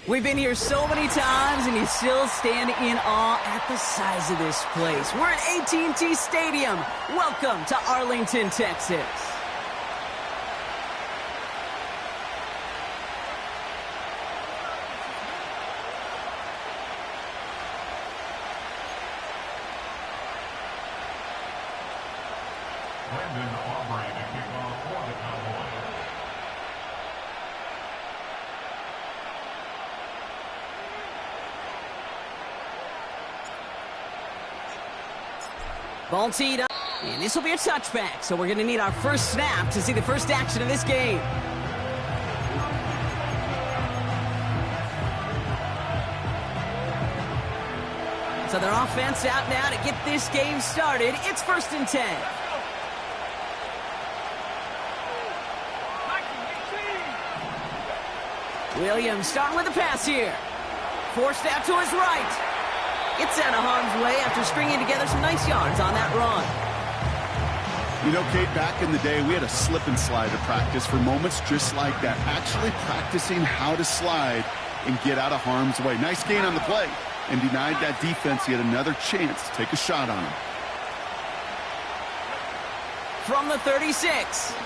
We've been here so many times, and you still stand in awe at the size of this place. We're at AT&T Stadium. Welcome to Arlington, Texas. Ball teed up, and this will be a touchback, so we're going to need our first snap to see the first action of this game. So their offense out now to get this game started. It's 1st and 10. Williams starting with the pass here. Forced out to his right. Gets out of harm's way after stringing together some nice yards on that run. You know, Kate, back in the day, we had a slip and slide to practice for moments just like that. Actually practicing how to slide and get out of harm's way. Nice gain on the play, and denied that defense yet another chance to take a shot on him. From the 36.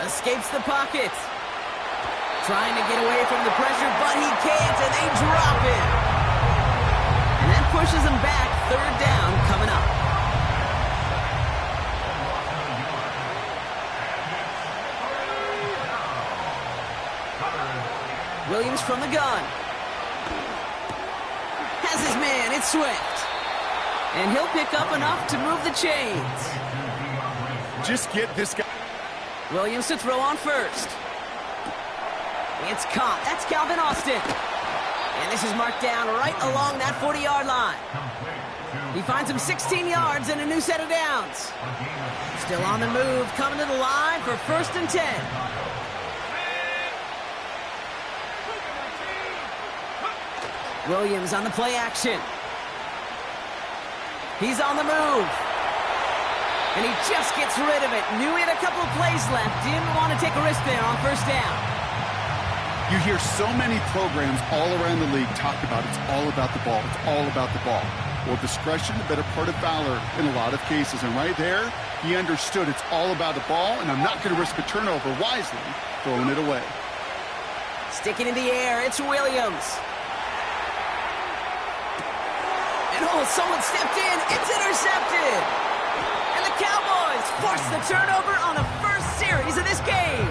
Escapes the pocket. Trying to get away from the pressure, but he can't, and they drop it. And that pushes him back. 3rd down coming up. Williams from the gun. Has his man. It's Swift. And he'll pick up enough to move the chains. Just get this guy. Williams to throw on first. It's caught. That's Calvin Austin. And this is marked down right along that 40-yard line. He finds him 16 yards and a new set of downs. Still on the move, coming to the line for 1st and 10. Williams on the play action. He's on the move. And he just gets rid of it. Knew he had a couple of plays left. Didn't want to take a risk there on 1st down. You hear so many programs all around the league talk about it's all about the ball. It's all about the ball. Well, discretion, the better part of valor in a lot of cases. And right there, he understood it's all about the ball, and I'm not going to risk a turnover wisely, throwing it away. Sticking in the air, it's Williams. And oh, someone stepped in. It's intercepted. And the Cowboys force the turnover on the first series of this game.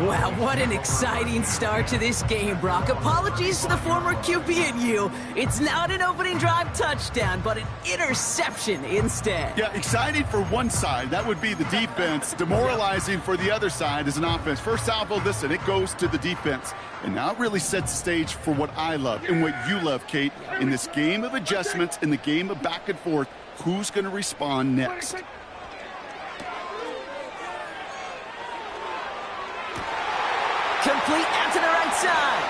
Wow, what an exciting start to this game, Brock. Apologies to the former QB and you. It's not an opening drive touchdown, but an interception instead. Yeah, exciting for one side. That would be the defense. Demoralizing for the other side as an offense. First salvo, listen, it goes to the defense. And now it really sets the stage for what I love and what you love, Kate. In this game of adjustments, in the game of back and forth, who's going to respond next? Complete out to the right side.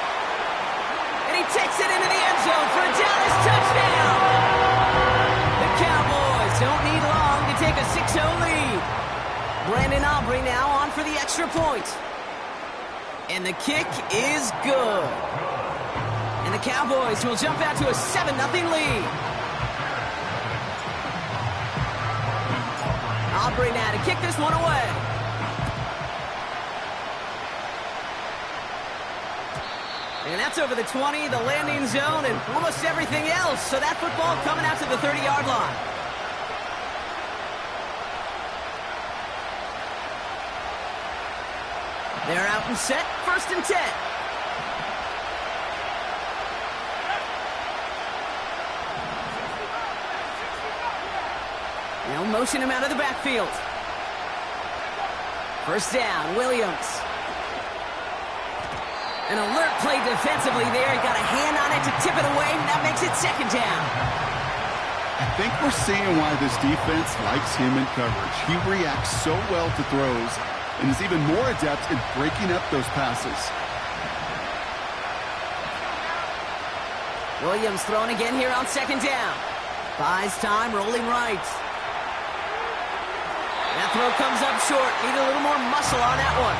And he takes it into the end zone for a Dallas touchdown. The Cowboys don't need long to take a 6-0 lead. Brandon Aubrey now on for the extra point. And the kick is good. And the Cowboys will jump out to a 7-0 lead. Aubrey now to kick this one away. And that's over the 20, the landing zone, and almost everything else. So that football coming out to the 30-yard line. They're out and set, 1st and 10. They'll motion him out of the backfield. 1st down, Williams. An alert play defensively there. He got a hand on it to tip it away, and that makes it 2nd down. I think we're seeing why this defense likes him in coverage. He reacts so well to throws and is even more adept in breaking up those passes. Williams throwing again here on 2nd down. Buys time, rolling right. That throw comes up short. Need a little more muscle on that one.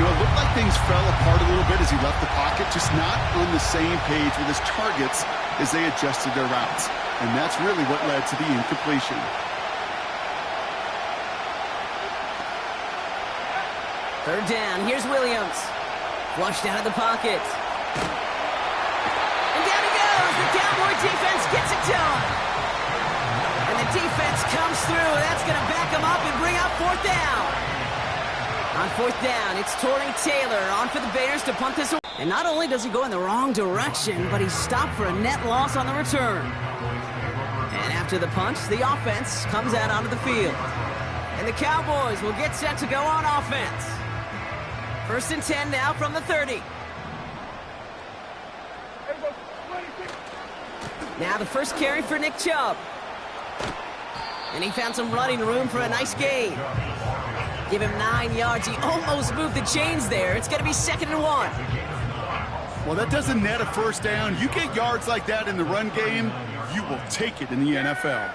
You know, it looked like things fell apart a little bit as he left the pocket, just not on the same page with his targets as they adjusted their routes. And that's really what led to the incompletion. Third down, here's Williams. Flushed out of the pocket. And down he goes. The Cowboy defense gets it done. And the defense comes through. That's going to back him up and bring up fourth down. On fourth down, it's Torrey Taylor on for the Bears to punt this away. And not only does he go in the wrong direction, but he's stopped for a net loss on the return. And after the punt, the offense comes out onto the field. And the Cowboys will get set to go on offense. First and 10 now from the 30. Now the first carry for Nick Chubb. And he found some running room for a nice gain. Give him 9 yards. He almost moved the chains there. It's going to be 2nd and 1. Well, that doesn't net a first down. You get yards like that in the run game, you will take it in the NFL.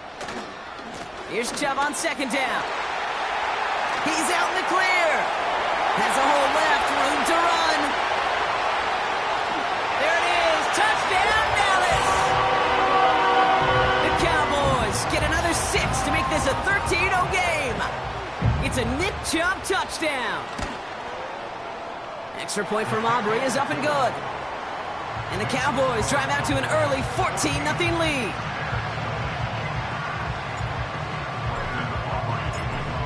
Here's Chubb on 2nd down. He's out in the clear. Has a hole left, room to run. There it is, touchdown Dallas! The Cowboys get another 6 to make this a 13-0 game. It's a Nick Chubb touchdown. Extra point from Aubrey is up and good. And the Cowboys drive out to an early 14-0 lead.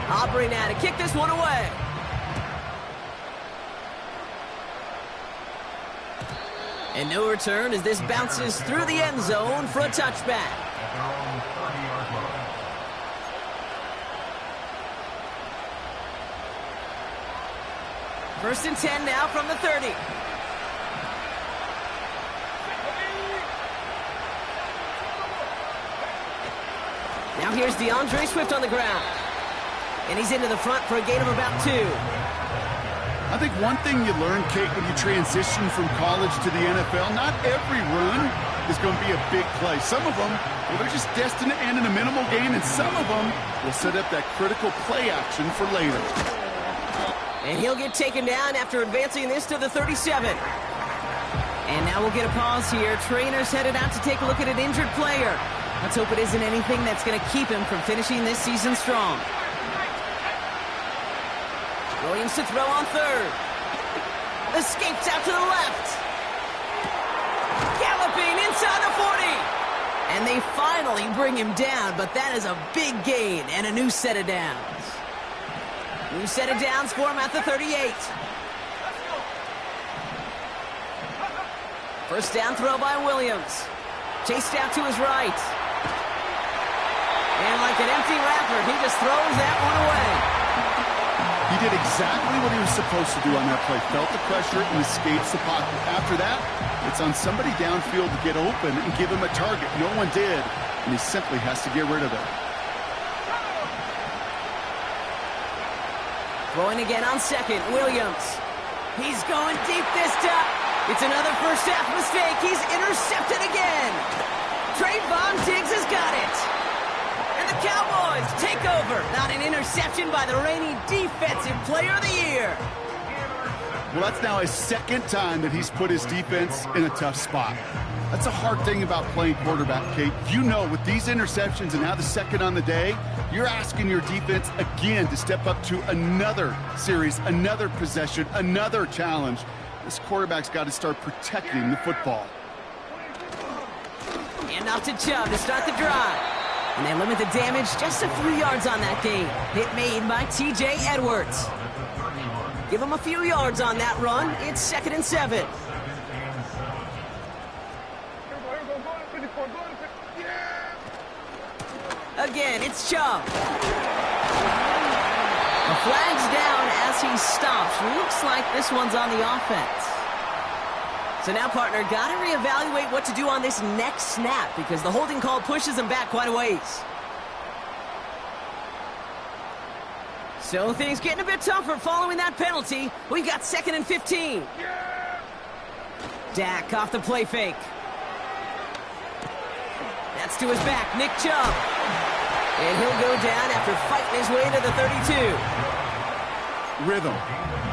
Aubrey now to kick this one away. And no return as this bounces through the end zone for a touchback. First and 10 now from the 30. Now here's DeAndre Swift on the ground. And he's into the front for a gain of about 2. I think one thing you learn, Kate, when you transition from college to the NFL, not every run is going to be a big play. Some of them, well, they're just destined to end in a minimal gain, and some of them will set up that critical play action for later. And he'll get taken down after advancing this to the 37. And now we'll get a pause here. Trainer's headed out to take a look at an injured player. Let's hope it isn't anything that's going to keep him from finishing this season strong. Williams to throw on 3rd. Escapes out to the left. Galloping inside the 40. And they finally bring him down, but that is a big gain and a new set of downs. New set of downs for him at the 38. First down throw by Williams. Chased out to his right. And like an empty wrapper, he just throws that one away. He did exactly what he was supposed to do on that play. Felt the pressure and escapes the pocket. After that, it's on somebody downfield to get open and give him a target. No one did, and he simply has to get rid of it. Throwing again on 2nd, Williams. He's going deep this time. It's another first half mistake. He's intercepted again. Trayvon Diggs has got it. And the Cowboys take over. Not an interception by the reigning Defensive Player of the Year. Well, that's now his 2nd time that he's put his defense in a tough spot. That's a hard thing about playing quarterback, Kate. You know, with these interceptions and now the 2nd on the day, you're asking your defense again to step up to another series, another possession, another challenge. This quarterback's got to start protecting the football. And off to Chubb to start the drive. And they limit the damage just to 3 yards on that gain. Hit made by T.J. Edwards. Give him a few yards on that run. It's 2nd and 7. Again, it's Chubb. A flag's down as he stops. Looks like this one's on the offense. So now, partner, got to reevaluate what to do on this next snap because the holding call pushes him back quite a ways. So things getting a bit tougher following that penalty. We've got 2nd and 15. Dak off the play fake. That's to his back, Nick Chubb. And he'll go down after fighting his way to the 32. Rhythm.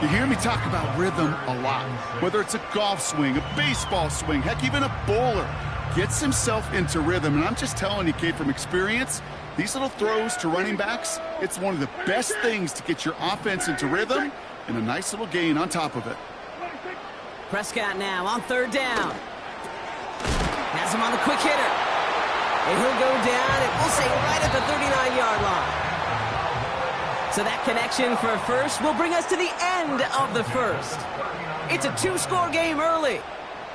You hear me talk about rhythm a lot. Whether it's a golf swing, a baseball swing, heck, even a bowler gets himself into rhythm. And I'm just telling you, Kate, from experience, these little throws to running backs, it's one of the best things to get your offense into rhythm and a nice little gain on top of it. Prescott now on third down. Has him on the quick hitter. And he'll go down, and we'll say right at the 39-yard line. So that connection for a first will bring us to the end of the first. It's a two-score game early.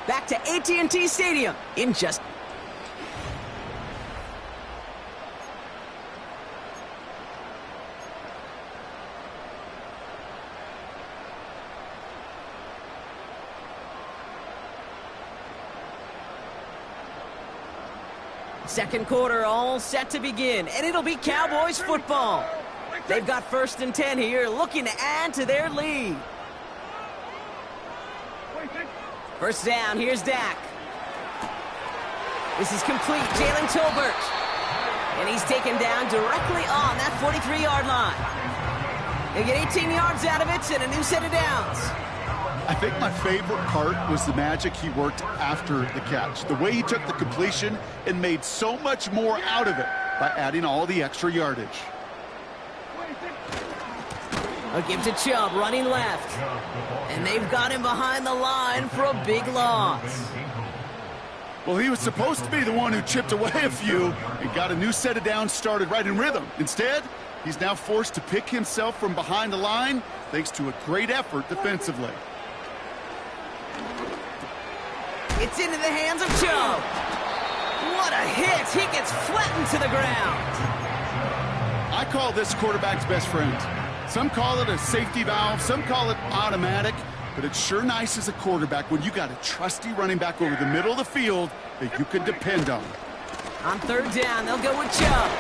Back to AT&T Stadium in just... Second quarter all set to begin, and it'll be Cowboys football. They've got 1st and 10 here, looking to add to their lead. First down, here's Dak. This is complete, Jalen Tolbert. And he's taken down directly on that 43-yard line. They get 18 yards out of it and a new set of downs. I think my favorite part was the magic he worked after the catch. The way he took the completion and made so much more out of it by adding all the extra yardage. A give to Chubb, running left. And they've got him behind the line for a big loss. Well, he was supposed to be the one who chipped away a few and got a new set of downs started right in rhythm. Instead, he's now forced to pick himself from behind the line thanks to a great effort defensively. It's into the hands of Chubb. What a hit. He gets flattened to the ground. I call this quarterback's best friend. Some call it a safety valve, some call it automatic, but it's sure nice as a quarterback when you got a trusty running back over the middle of the field that you can depend on. On third down, they'll go with Chubb.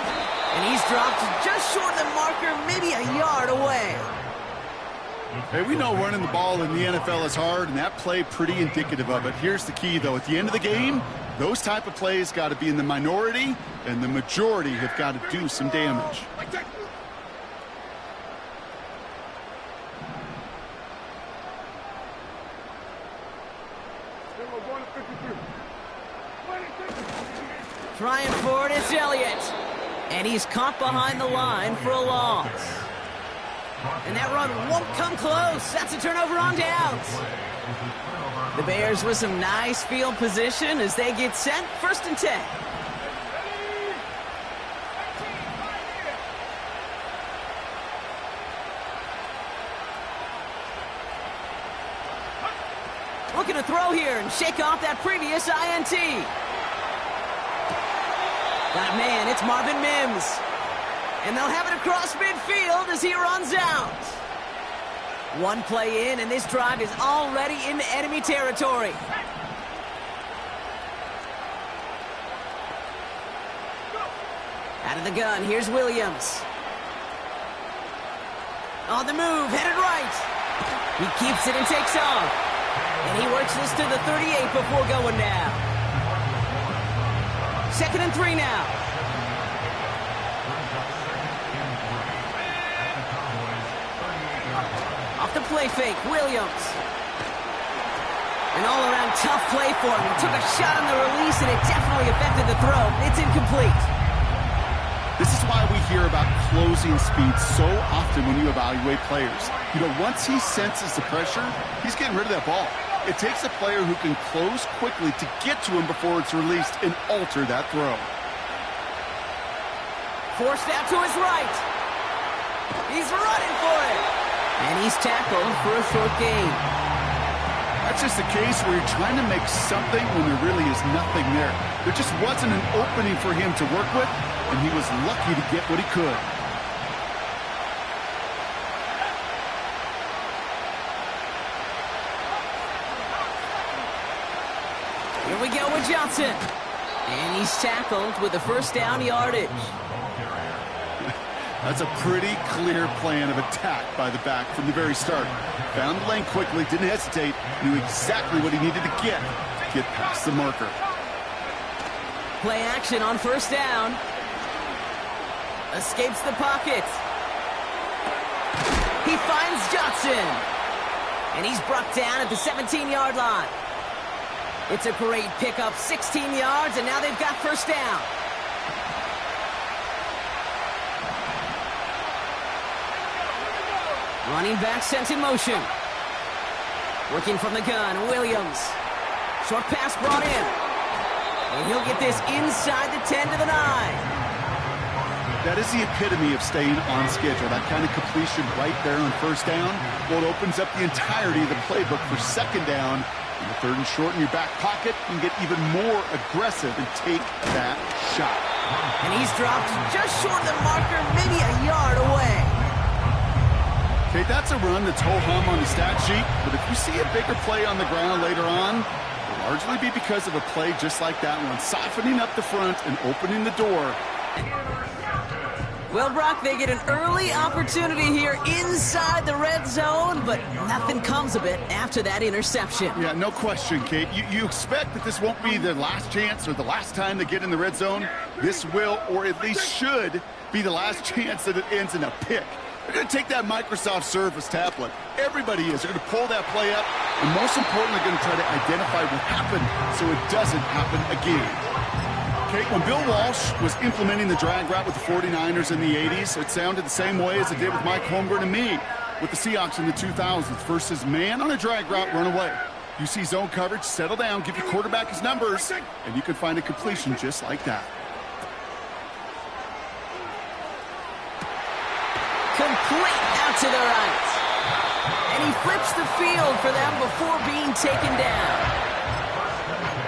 And he's dropped just short of the marker, maybe a yard away. Hey, we know running the ball in the NFL is hard, and that play pretty indicative of it. Here's the key, though. At the end of the game, those type of plays got to be in the minority, and the majority have got to do some damage. Trying for it, it's Elliott. And he's caught behind the line for a loss. And that run won't come close. That's a turnover on downs. The Bears with some nice field position as they get set. 1st and 10. Looking to throw here and shake off that previous INT. Got a man, it's Marvin Mims. And they'll have it across midfield as he runs out. One play in, and this drive is already into enemy territory. Out of the gun, here's Williams. On the move, headed right. He keeps it and takes off. And he works this to the 38 before going down. 2nd and 3 now. Off the play fake, Williams. An all-around tough play for him. He took a shot on the release, and it definitely affected the throw. It's incomplete. This is why we hear about closing speed so often when you evaluate players. You know, once he senses the pressure, he's getting rid of that ball. It takes a player who can close quickly to get to him before it's released and alter that throw. Forced out to his right. He's running for it. And he's tackled for a short gain. That's just a case where you're trying to make something when there really is nothing there. There just wasn't an opening for him to work with, and he was lucky to get what he could. Here we go with Johnson. And he's tackled with the 1st down yardage. That's a pretty clear plan of attack by the back from the very start. Found the lane quickly, didn't hesitate, knew exactly what he needed to get past the marker. Play action on 1st down. Escapes the pocket. He finds Johnson. And he's brought down at the 17-yard line. It's a great pickup, 16 yards, and now they've got first down. Running back sent in motion. Working from the gun, Williams. Short pass brought in. And he'll get this inside the 10 to the 9. That is the epitome of staying on schedule. That kind of completion right there on first down. Well, it opens up the entirety of the playbook for second down. In the third and short in your back pocket, you can get even more aggressive and take that shot. And he's dropped just short of the marker, maybe a yard away. Okay, that's a run that's ho-hum on the stat sheet, but if you see a bigger play on the ground later on, it'll largely be because of a play just like that one, softening up the front and opening the door. Well, Brock, they get an early opportunity here inside the red zone, but nothing comes of it after that interception. Yeah, no question, Kate. You expect that this won't be their last chance or the last time they get in the red zone. This will, or at least should, be the last chance that it ends in a pick. They're going to take that Microsoft Surface tablet. Everybody is. They're going to pull that play up, and most importantly, they're going to try to identify what happened so it doesn't happen again. Okay, when Bill Walsh was implementing the drag route with the 49ers in the 80s, it sounded the same way as it did with Mike Holmgren and me with the Seahawks in the 2000s versus man on a drag route, run away. You see zone coverage, settle down, give your quarterback his numbers, and you can find a completion just like that. Complete out to the right. And he flips the field for them before being taken down.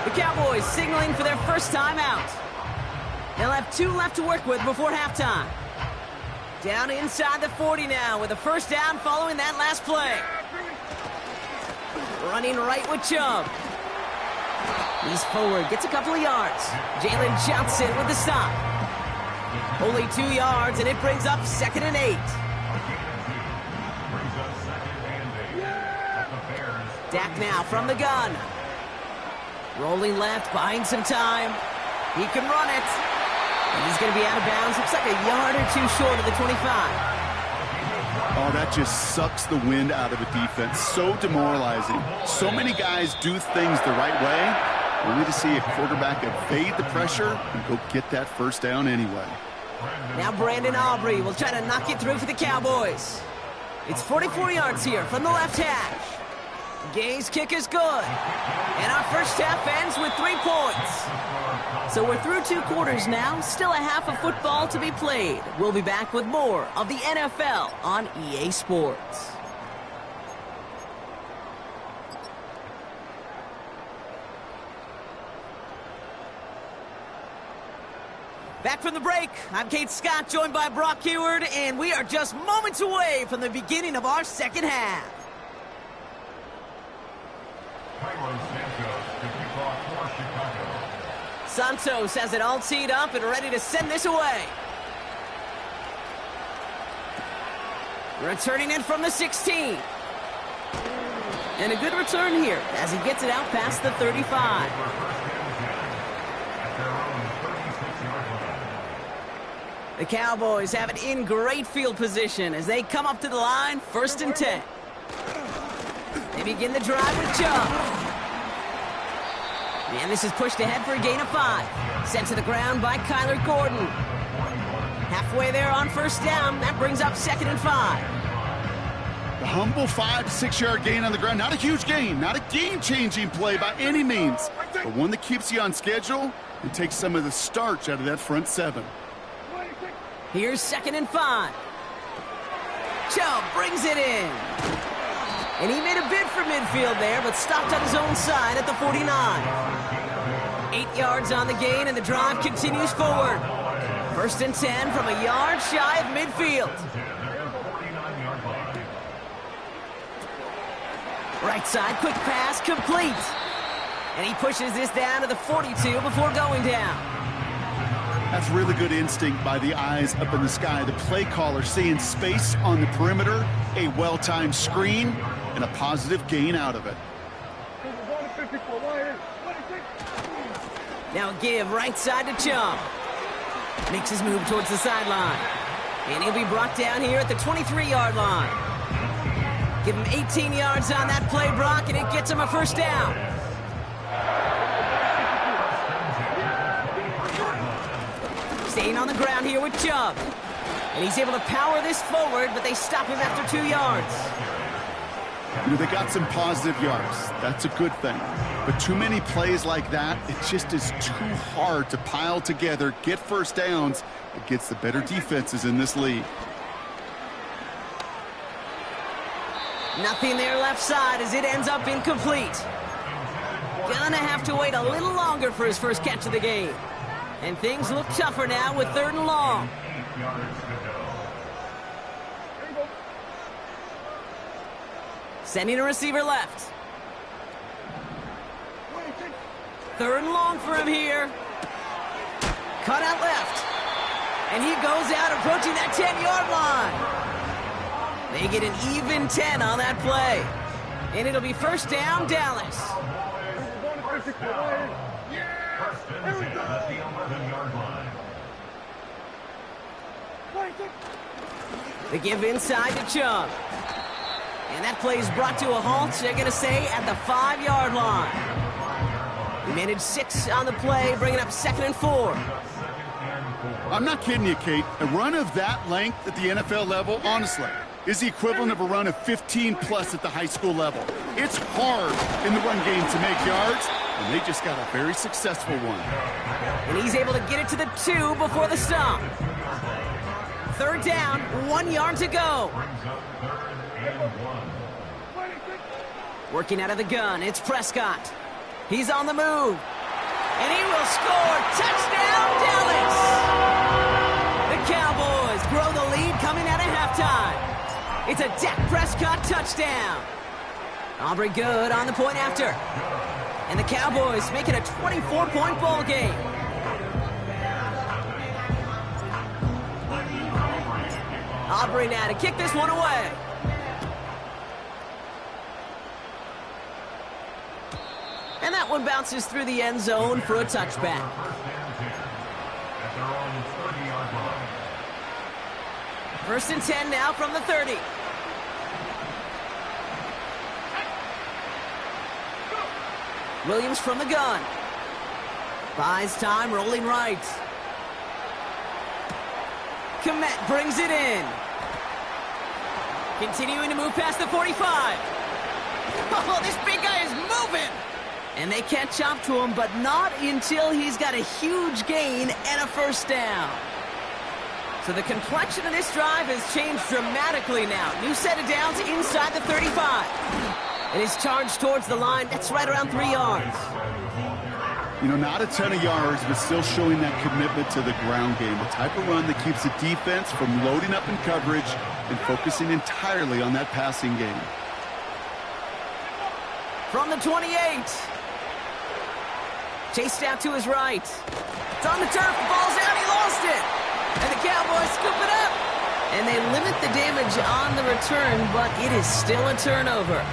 The Cowboys signaling for their first time out. They'll have 2 left to work with before halftime. Down inside the 40 now with a first down following that last play. Running right with Chubb. He's forward, gets a couple of yards. Jalen Johnson with the stop. Only 2 yards, and it brings up 2nd and 8. Dak now from the gun. Rolling left, buying some time. He can run it. And he's going to be out of bounds. Looks like a yard or 2 short of the 25. Oh, that just sucks the wind out of a defense. So demoralizing. So many guys do things the right way, only to see a quarterback evade the pressure and go get that first down anyway. Now Brandon Aubrey will try to knock it through for the Cowboys. It's 44 yards here from the left hash. Gay's kick is good. And our first half ends with 3 points. So we're through 2 quarters now. Still a half of football to be played. We'll be back with more of the NFL on EA Sports. Back from the break, I'm Kate Scott, joined by Brock Heward, and we are just moments away from the beginning of our second half. Santos has it all teed up and ready to send this away. Returning in from the 16. And a good return here as he gets it out past the 35. The Cowboys have it in great field position as they come up to the line, 1st and 10. They begin the drive with Chubb. And this is pushed ahead for a gain of 5. Sent to the ground by Kyler Gordon. Halfway there on first down. That brings up 2nd and 5. The humble 5 to 6 yard gain on the ground. Not a huge gain. Not a game-changing play by any means. But one that keeps you on schedule and takes some of the starch out of that front 7. Here's 2nd and 5. Chubb brings it in. And he made a bid for midfield there, but stopped on his own side at the 49. 8 yards on the gain, and the drive continues forward. 1st and 10 from a yard shy of midfield. Right side, quick pass, complete. And he pushes this down to the 42 before going down. That's really good instinct by the eyes up in the sky. The play caller seeing space on the perimeter, a well-timed screen, and a positive gain out of it. Now a give right side to Chubb. Makes his move towards the sideline. And he'll be brought down here at the 23-yard line. Give him 18 yards on that play, Brock, and it gets him a first down. Staying on the ground here with Chubb. And he's able to power this forward, but they stop him after 2 yards. You know, they got some positive yards. That's a good thing. But too many plays like that, it just is too hard to pile together, get first downs against the better defenses in this league. Nothing there left side as it ends up incomplete. Gonna have to wait a little longer for his first catch of the game. And things look tougher now with 3rd and long. Sending a receiver left. 3rd and long for him here. Cut out left. And he goes out approaching that 10-yard line. They get an even 10 on that play. And it'll be first down, Dallas. They give inside to Chubb. And that play is brought to a halt, they're going to say, at the 5-yard line. He managed 6 on the play, bringing up 2nd and 4. I'm not kidding you, Kate. A run of that length at the NFL level, honestly, is the equivalent of a run of 15-plus at the high school level. It's hard in the run game to make yards, and they just got a very successful one. And he's able to get it to the 2 before the stop. 3rd down, 1 yard to go. Working out of the gun, it's Prescott. He's on the move. And he will score. Touchdown, Dallas! The Cowboys grow the lead coming out of halftime. It's a Dak Prescott touchdown. Aubrey good on the point after. And the Cowboys make it a 24-point ball game. Aubrey now to kick this one away. And that one bounces through the end zone for a touchback. First and 10 now from the 30. Williams from the gun. Buys time, rolling right. Komet brings it in. Continuing to move past the 45. Oh, this big guy is moving. And they catch up to him, but not until he's got a huge gain and a first down. So the complexion of this drive has changed dramatically now. New set of downs inside the 35. And he's charged towards the line. That's right around 3 yards. You know, not a ton of yards, but still showing that commitment to the ground game. The type of run that keeps the defense from loading up in coverage and focusing entirely on that passing game. From the 28. Chased out to his right. It's on the turf. The ball's out. He lost it. And the Cowboys scoop it up. And they limit the damage on the return, but it is still a turnover.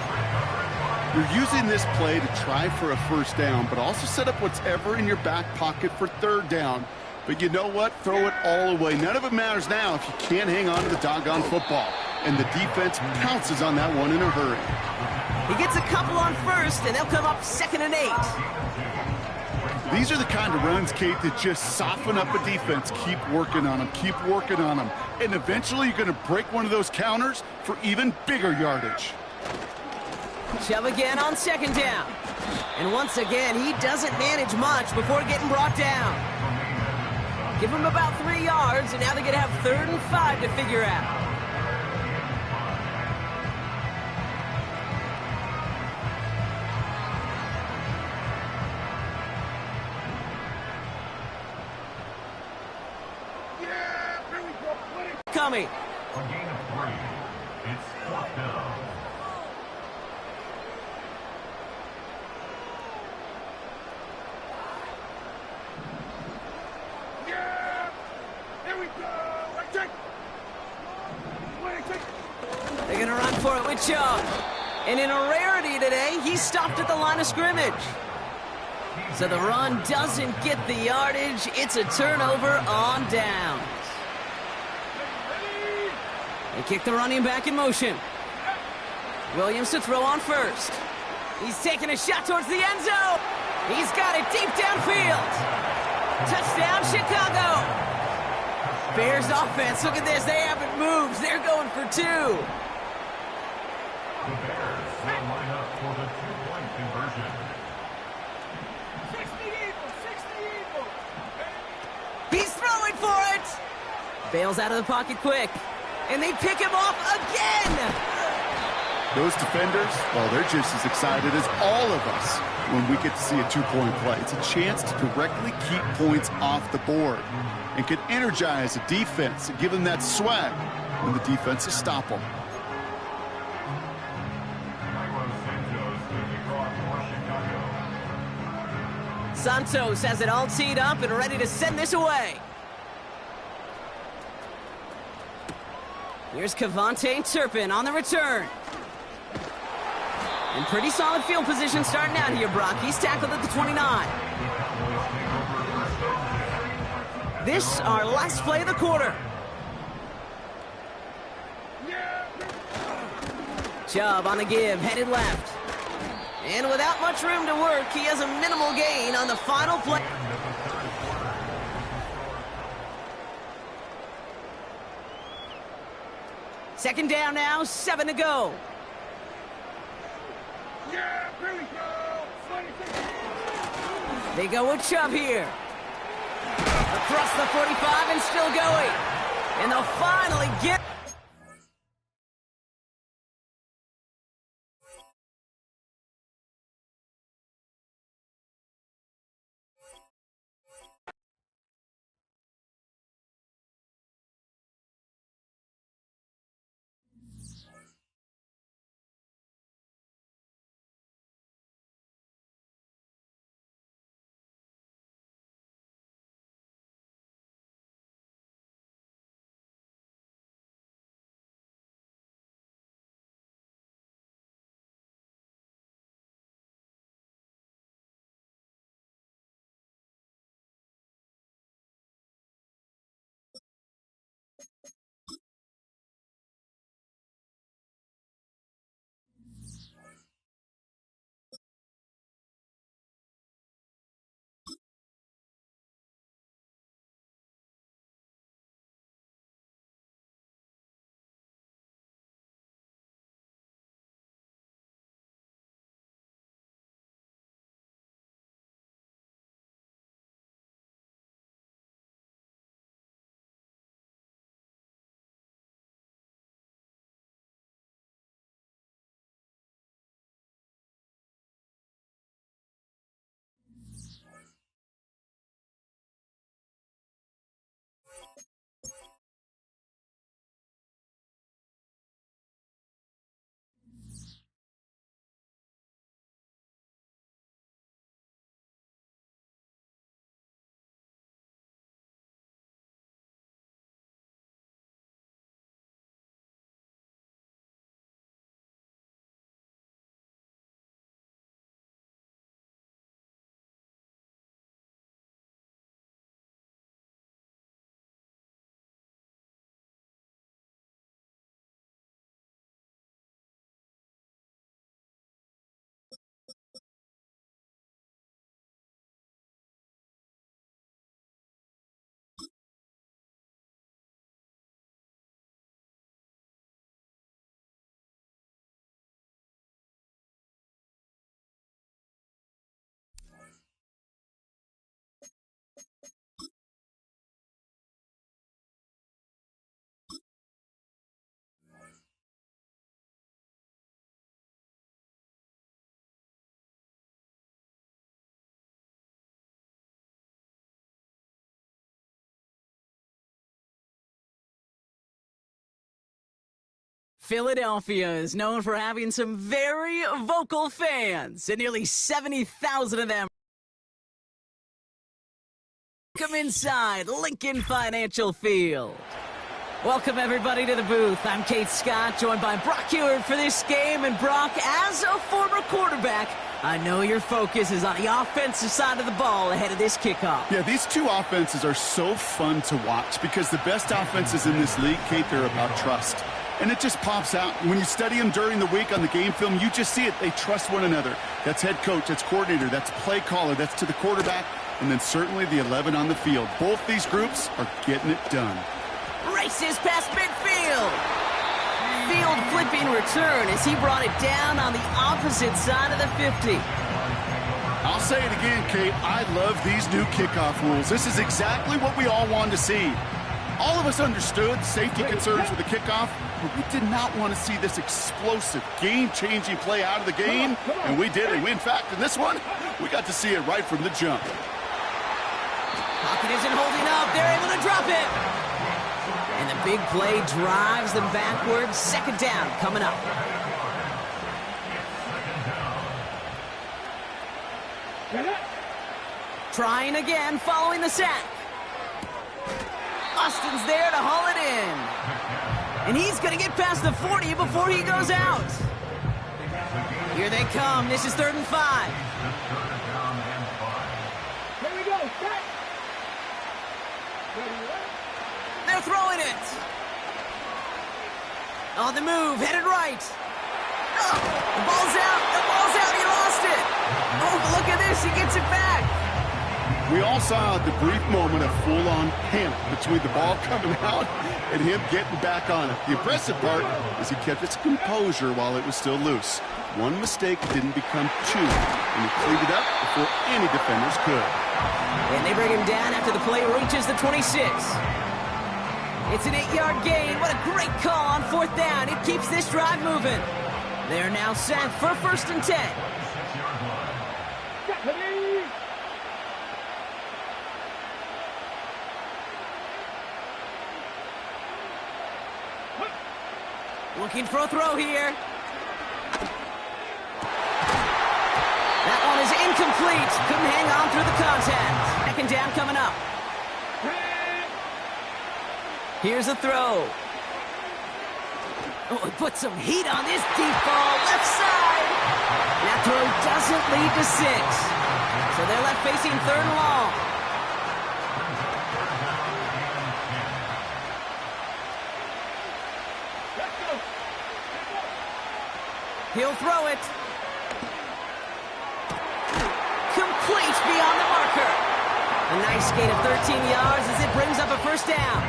You're using this play to try for a first down, but also set up whatever in your back pocket for 3rd down. But you know what? Throw it all away. None of it matters now if you can't hang on to the doggone football. And the defense pounces on that one in a hurry. He gets a couple on first, and they'll come up 2nd and 8. These are the kind of runs, Kate, that just soften up a defense. Keep working on them. Keep working on them. And eventually you're going to break one of those counters for even bigger yardage. Chubb again on 2nd down. And once again, he doesn't manage much before getting brought down. Give him about 3 yards, and now they're going to have 3rd and 5 to figure out. Coming. For gain of 3, it's 4th down. Yeah! Here we go! They're going to run for it with Chubb. And in a rarity today, he stopped at the line of scrimmage. So the run doesn't get the yardage. It's a turnover on downs. They kick the running back in motion. Williams to throw on first. He's taking a shot towards the end zone. He's got it deep downfield. Touchdown, Chicago. Bears offense, look at this. They haven't moved. They're going for 2. The Bears will line up for the 2-point conversion. 60 Eagles, 60 Eagles. He's throwing for it. Bails out of the pocket quick. And they pick him off again. Those defenders, well, they're just as excited as all of us when we get to see a 2-point play. It's a chance to directly keep points off the board and can energize a defense and give them that swag when the defenses stop them. Santos has it all teed up and ready to send this away. Here's Kevontae Turpin on the return. In pretty solid field position starting out here, Brock. He's tackled at the 29. This, our last play of the quarter. Chubb on the give, headed left. And without much room to work, he has a minimal gain on the final play. Second down now, 7 to go. Yeah, here we go. 26. They go with Chubb here. Across the 45 and still going. And they'll finally get... Philadelphia is known for having some very vocal fans, and nearly 70,000 of them come inside Lincoln Financial Field. Welcome, everybody, to the booth. I'm Kate Scott, joined by Brock Heward for this game. And, Brock, as a former quarterback, I know your focus is on the offensive side of the ball ahead of this kickoff. Yeah, these two offenses are so fun to watch because the best offenses in this league, Kate, they're about trust. And it just pops out. When you study them during the week on the game film, you just see it. They trust one another. That's head coach, that's coordinator, that's play caller, that's to the quarterback, and then certainly the 11 on the field. Both these groups are getting it done. Races past midfield. Field flipping return as he brought it down on the opposite side of the 50. I'll say it again, Kate. I love these new kickoff rules. This is exactly what we all wanted to see. All of us understood safety concerns with the kickoff, but we did not want to see this explosive, game-changing play out of the game, and we did it. In fact, in this one, we got to see it right from the jump. Pocket isn't holding up. They're able to drop it. And the big play drives them backwards. Second down coming up. Trying again following the sack. Austin's there to haul it in. And he's going to get past the 40 before he goes out. Here they come. This is 3rd and 5. Here we go. Set. They're throwing it. On the move, headed right. Oh, the ball's out. The ball's out. He lost it. Oh, look at this. He gets it back. We all saw the brief moment of full-on panic between the ball coming out and him getting back on it. The impressive part is he kept his composure while it was still loose. One mistake didn't become two, and he cleaned it up before any defenders could. And they bring him down after the play reaches the 26. It's an 8-yard gain. What a great call on 4th down. It keeps this drive moving. They're now set for 1st and 10. Looking for a throw here. That one is incomplete. Couldn't hang on through the contact. 2nd down coming up. Here's a throw. Oh, he put some heat on this deep ball. Left side. That throw doesn't lead to 6. So they're left facing 3rd and long. He'll throw it. Complete beyond the marker. A nice gain of 13 yards as it brings up a 1st down.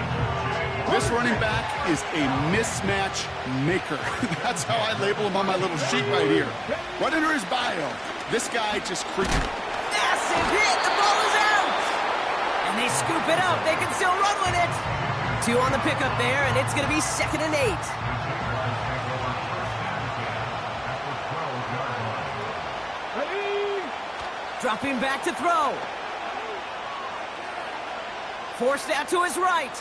This running back is a mismatch maker. That's how I label him on my little sheet right here. Right under his bio, this guy just creeped. Massive hit. The ball is out. And they scoop it up. They can still run with it. 2 on the pickup there, and it's going to be 2nd and 8. Dropping back to throw. Forced out to his right.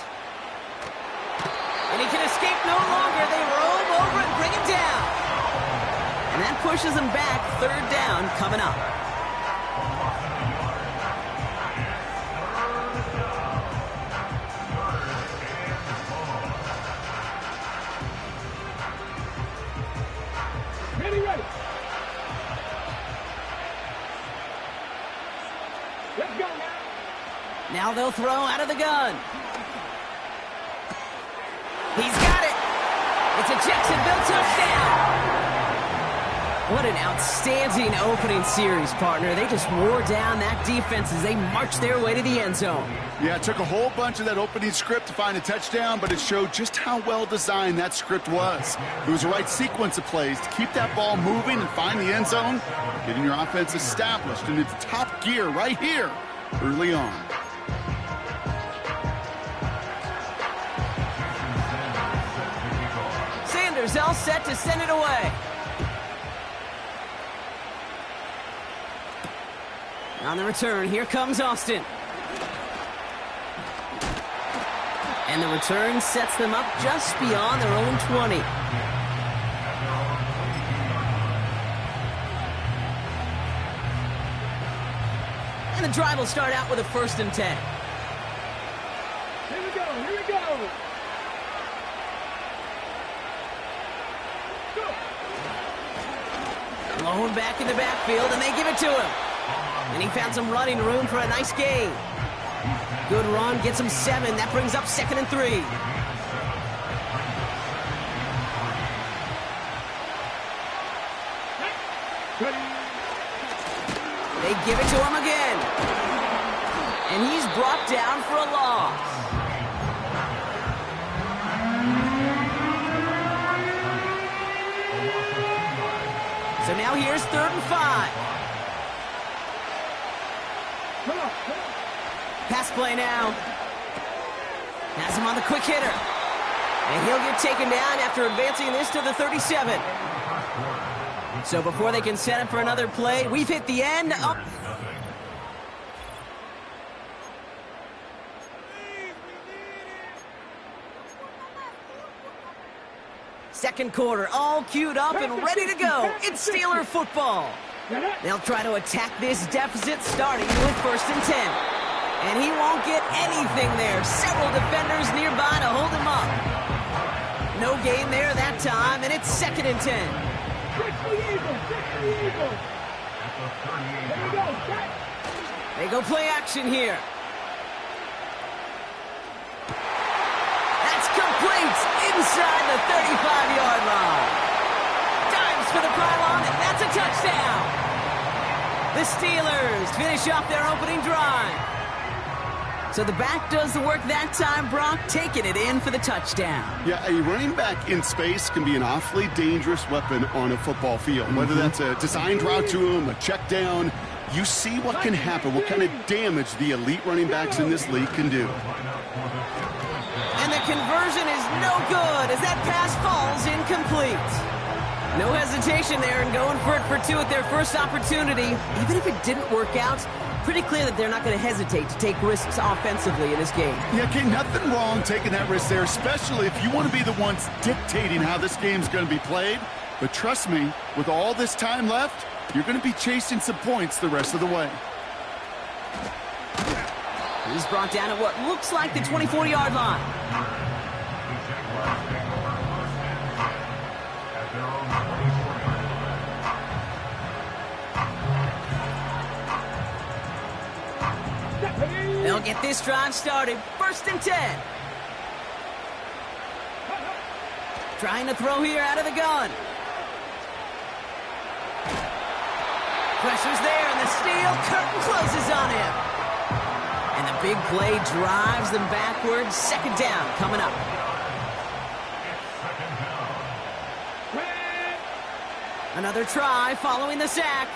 And he can escape no longer. They roll him over and bring him down. And that pushes him back. 3rd down coming up. Ready, ready. Let's go now. Now they'll throw out of the gun. He's got it. It's a Jacksonville touchdown. What an outstanding opening series, partner. They just wore down that defense as they marched their way to the end zone. Yeah, it took a whole bunch of that opening script to find a touchdown, but it showed just how well designed that script was. It was the right sequence of plays to keep that ball moving and find the end zone, getting your offense established in its top gear right here early on. Sanders all set to send it away. On the return, here comes Austin. And the return sets them up just beyond their own 20. And the drive will start out with a 1st and 10. Here we go, here we go. Blown back in the backfield, and they give it to him. And he found some running room for a nice gain. Good run, gets him 7. That brings up 2nd and 3. They give it to him again. And he's brought down for a loss. So now here's 3rd and 5. Pass play now. Has him on the quick hitter. And he'll get taken down after advancing this to the 37. So before they can set up for another play, we've hit the end. Oh. Second quarter, all queued up and ready to go. It's Steeler football. They'll try to attack this deficit starting with 1st and 10. And he won't get anything there. Several defenders nearby to hold him up. No gain there that time, and it's 2nd and 10. They go play action here. That's complete inside the 35-yard line. Dives for the pylon, and that's a touchdown. The Steelers finish off their opening drive. So the back does the work that time, Brock, taking it in for the touchdown. Yeah, a running back in space can be an awfully dangerous weapon on a football field. Whether that's a designed route to him, a check down, you see what can happen, what kind of damage the elite running backs in this league can do. And the conversion is no good as that pass falls incomplete. No hesitation there in going for it for 2 at their first opportunity. Even if it didn't work out, pretty clear that they're not going to hesitate to take risks offensively in this game. Yeah, okay, nothing wrong taking that risk there, especially if you want to be the ones dictating how this game's going to be played. But trust me, with all this time left, you're going to be chasing some points the rest of the way. He's brought down at what looks like the 24-yard line. They'll get this drive started. 1st and 10. Trying to throw here out of the gun. Pressure's there, and the steel curtain closes on him. And the big play drives them backwards. 2nd down coming up. Another try following the sack.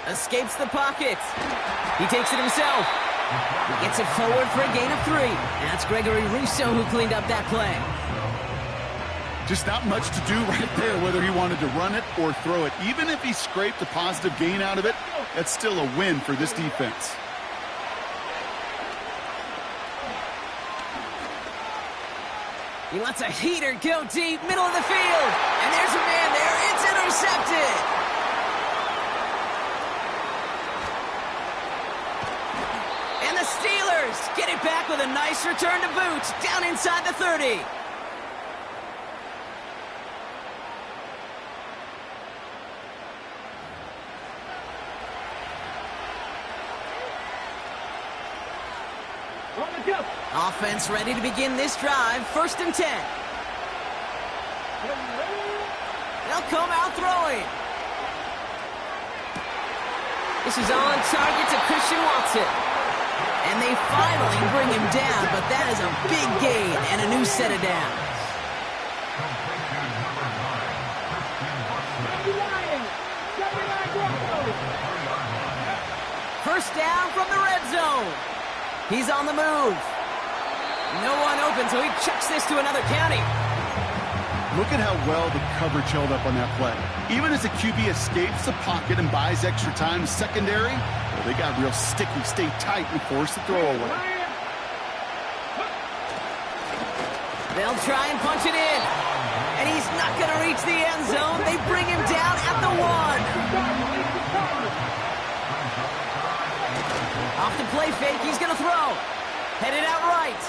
Escapes the pocket. He takes it himself. He gets it forward for a gain of 3. That's Gregory Rousseau who cleaned up that play. Just not much to do right there, whether he wanted to run it or throw it. Even if he scraped a positive gain out of it, that's still a win for this defense. He lets a heater go deep, middle of the field. And there's a man there. It's intercepted. And the Steelers get it back with a nice return to boot down inside the 30. Offense ready to begin this drive. 1st and 10. They'll come out throwing. This is on target to Christian Watson. And they finally bring him down, but that is a big gain and a new set of downs. First down from the red zone. He's on the move. No one open, so he chucks this to another county. Look at how well the coverage held up on that play. Even as the QB escapes the pocket and buys extra time secondary, well, they got real sticky, stay tight, and force the throw away. They'll try and punch it in. And he's not going to reach the end zone. They bring him down at the 1. Off the play fake, he's going to throw. Headed out right.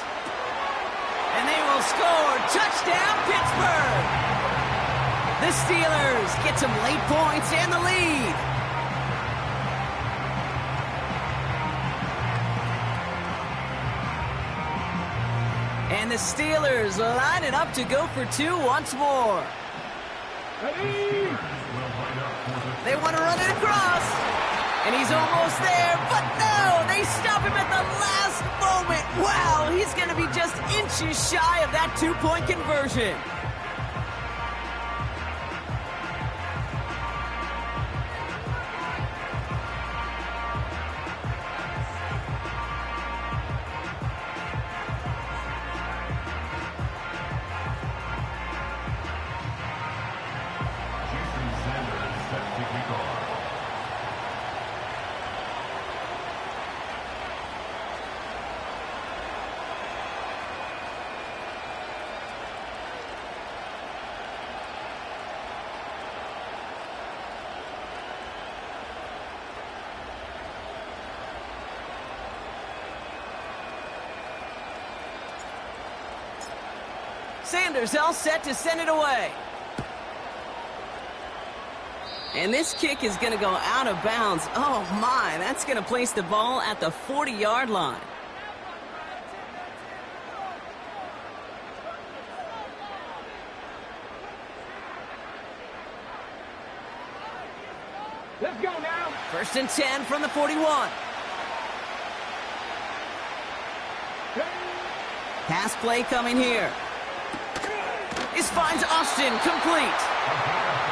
And they will score. Touchdown, Pittsburgh. The Steelers get some late points and the lead. And the Steelers line it up to go for 2 once more. They want to run it across. And he's almost there, but no! They stop him at the last moment. Wow, he's going to be just inches shy of that two-point conversion. Sanders all set to send it away. And this kick is going to go out of bounds. Oh, my. That's going to place the ball at the 40-yard line. Let's go now. 1st and 10 from the 41. Pass play coming here. This finds Austin complete.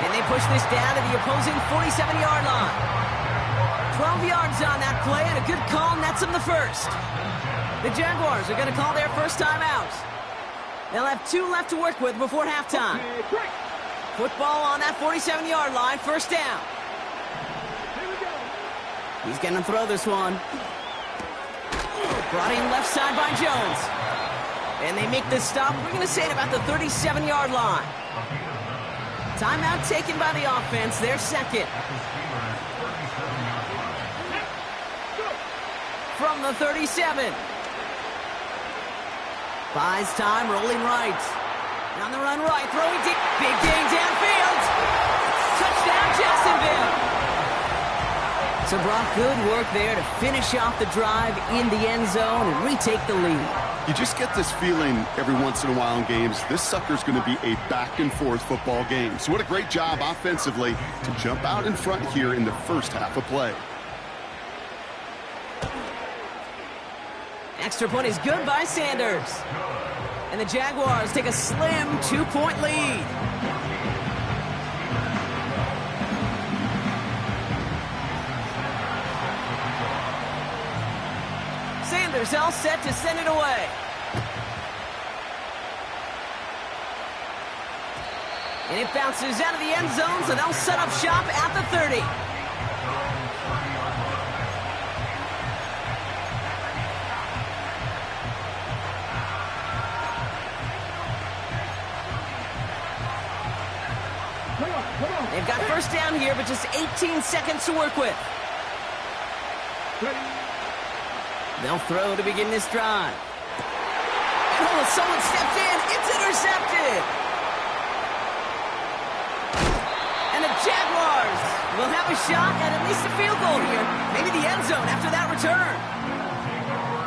And they push this down to the opposing 47-yard line. 12 yards on that play, and a good call nets them the first. The Jaguars are going to call their first time out. They'll have 2 left to work with before halftime. Football on that 47-yard line, 1st down. He's going to throw this one. Brought in left side by Jones. And they make this stop, we're going to say, at about the 37-yard line. Timeout taken by the offense, their second. From the 37. Buys time, rolling right. On the run right, throwing deep. Big gain downfield. Touchdown, Jacksonville. So, Brock, good work there to finish off the drive in the end zone and retake the lead. You just get this feeling every once in a while in games, this sucker's going to be a back-and-forth football game. So what a great job offensively to jump out in front here in the first half of play. Extra point is good by Sanders. And the Jaguars take a slim 2-point lead. Sanders all set to send it away. And it bounces out of the end zone, so they'll set up shop at the 30. They've got 1st down here, but just 18 seconds to work with. They'll throw to begin this drive. And oh, someone stepped in. It's intercepted. And the Jaguars will have a shot at least a field goal here. Maybe the end zone after that return.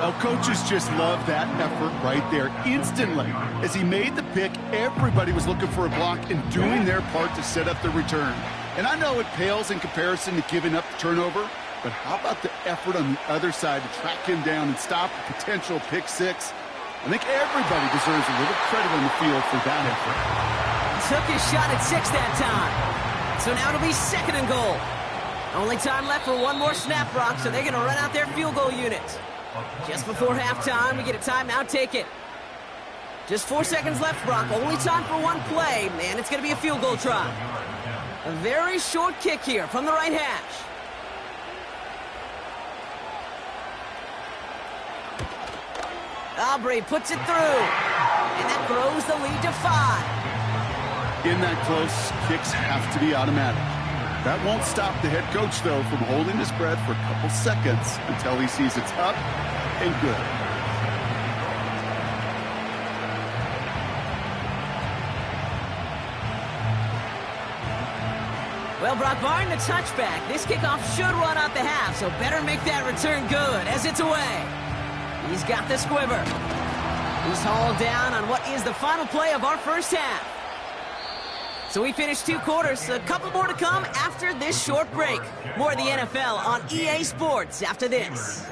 Well, coaches just love that effort right there. Instantly, as he made the pick, everybody was looking for a block and doing their part to set up the return. And I know it pales in comparison to giving up the turnover, but how about the effort on the other side to track him down and stop a potential pick six? I think everybody deserves a little credit on the field for that effort. Took his shot at 6 that time. So now it'll be 2nd and goal. Only time left for one more snap, Brock, so they're going to run out their field goal unit. Just before halftime, we get a timeout taken. Just 4 seconds left, Brock. Only time for one play, and it's going to be a field goal try. A very short kick here from the right hash. Aubrey puts it through, and that grows the lead to 5. In that close, kicks have to be automatic. That won't stop the head coach, though, from holding his breath for a couple seconds until he sees it's up and good. Well, Brock, barring the touchback, this kickoff should run out the half, so better make that return good as it's away. He's got the squibber. He's hauled down on what is the final play of our first half. So we finished 2 quarters. A couple more to come after this short break. More of the NFL on EA Sports after this.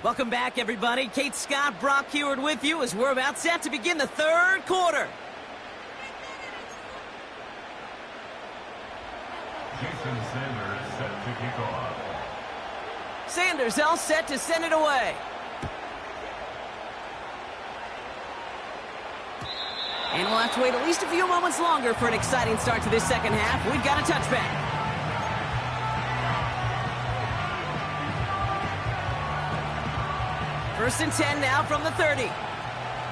Welcome back, everybody. Kate Scott, Brock Heward with you as we're about set to begin the 3rd quarter. Jason Sanders set to kick off. Sanders all set to send it away. And we'll have to wait at least a few moments longer for an exciting start to this second half. We've got a touchback. First and 10 now from the 30.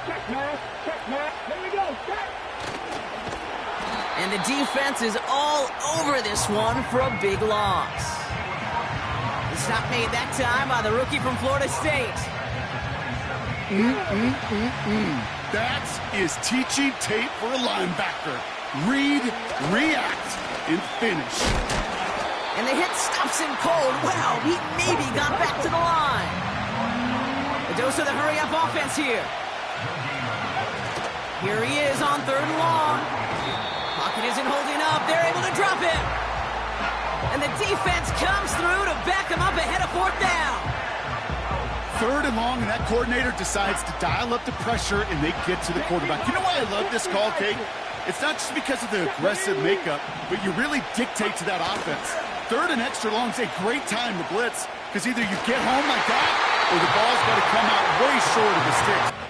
Check, man. Check, man. Here we go. Check. And the defense is all over this one for a big loss. The stop made that time by the rookie from Florida State. That is teaching tape for a linebacker. Read, react, and finish. And the hit stops him cold. Wow, he maybe got back to the line. A dose of the hurry-up offense here. Here he is on 3rd and long. Pocket isn't holding up. They're able to drop him. And the defense comes through to back him up ahead of 4th down. 3rd and long, and that coordinator decides to dial up the pressure, and they get to the quarterback. You know why I love this call, Kate? It's not just because of the aggressive makeup, but you really dictate to that offense. 3rd and extra long is a great time to blitz, because either you get home like that, or the ball's got to come out way short of the sticks.